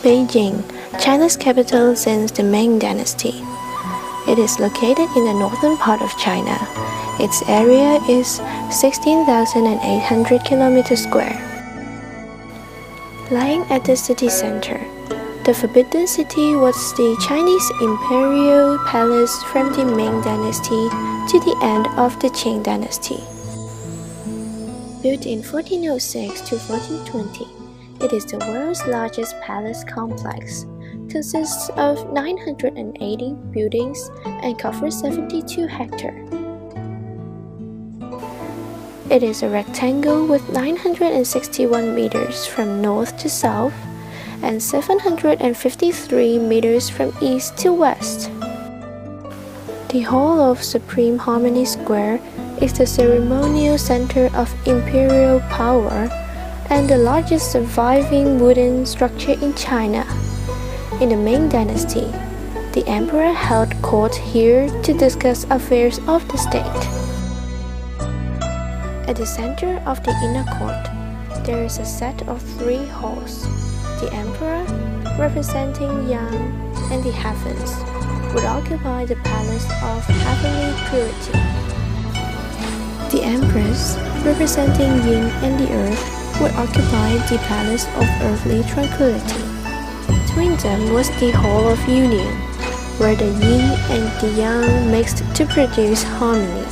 Beijing, China's capital since the Ming Dynasty. It is located in the northern part of China. Its area is 16,800 kilometers square. Lying at the city center, the Forbidden City was the Chinese imperial palace from the Ming Dynasty to the end of the Qing Dynasty. Built in 1406 to 1420, it is the world's largest palace complex, consists of 980 buildings and covers 72 hectares. It is a rectangle with 961 meters from north to south and 753 meters from east to west. The Hall of Supreme Harmony Square is the ceremonial center of imperial power and the largest surviving wooden structure in China. In the Ming Dynasty, the emperor held court here to discuss affairs of the state. At the center of the inner court, there is a set of 3 halls. The emperor, representing Yang and the heavens, would occupy the palace of heavenly purity. The empress, representing Yin and the earth, would occupy the palace of earthly tranquility. Between them was the Hall of Union, where the Yin and the Yang mixed to produce harmony.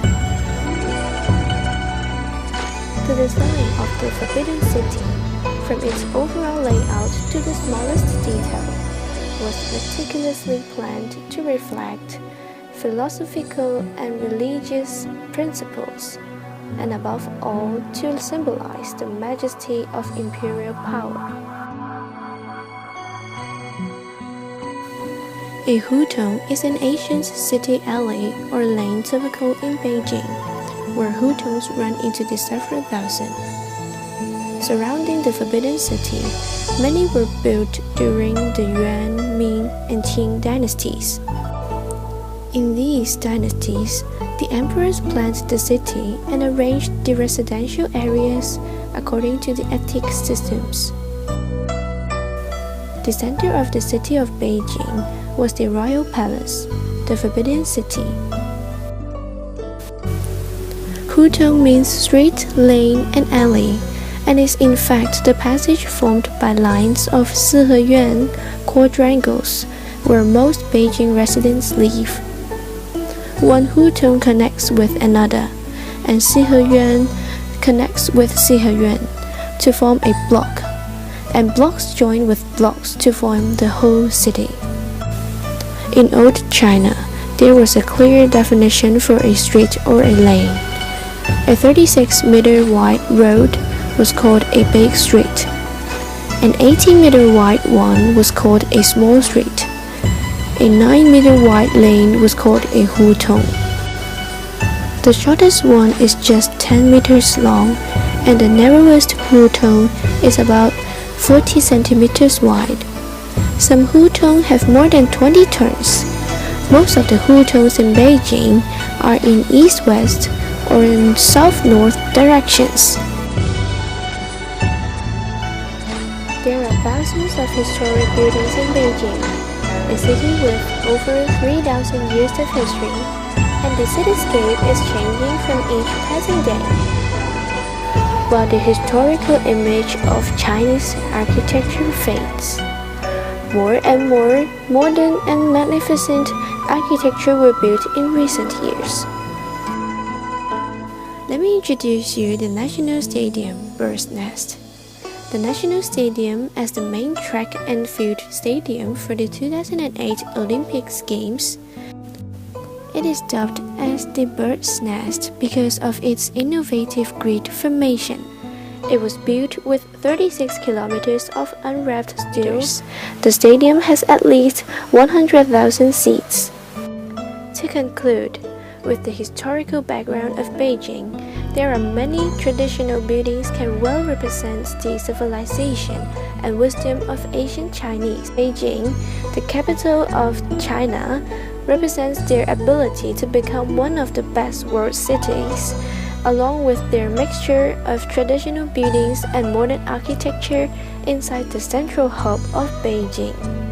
The design of the Forbidden City, from its overall layout to the smallest detail, was meticulously planned to reflect philosophical and religious principles, and above all to symbolize the majesty of imperial power. A hutou is an ancient city alley or lane typical in Beijing, where hutous run into the several thousand. Surrounding the Forbidden City, many were built during the Yuan, Ming, and Qing dynasties. In these dynasties, the emperors planned the city and arranged the residential areas according to the ethic systems. The center of the city of Beijing was the royal palace, the Forbidden City. Hutou means street, lane, and alley, and is in fact the passage formed by lines of Siheyuan quadrangles where most Beijing residents live. One hutou connects with another, and Siheyuan connects with Siheyuan to form a block, and blocks join with blocks to form the whole city. In old China, there was a clear definition for a street or a lane. A 36-meter wide road was called a big street. An 18-meter wide one was called a small street. A 9-meter wide lane was called a hutou. The shortest one is just 10 meters long, and the narrowest hutou is about 40 centimeters wide. Some hutou have more than 20 turns. Most of the hutous in Beijing are in east-west or in south-north directions. There are thousands of historic buildings in Beijing, a city with over 3,000 years of history, and the cityscape is changing from each passing day. While the historical image of Chinese architecture fades, more and more modern and magnificent architecture were built in recent years. Let me introduce you the National Stadium Bird's Nest. The National Stadium, as the main track and field stadium for the 2008 Olympic Games, it is dubbed as the Bird's Nest because of its innovative grid formation. It was built with 36 kilometers of unwrapped stairs. The stadium has at least 100,000 seats. To conclude, with the historical background of Beijing, there are many traditional buildings can well represent the civilization and wisdom of ancient Chinese. Beijing, the capital of China, represents their ability to become one of the best world cities, along with their mixture of traditional buildings and modern architecture inside the central hub of Beijing.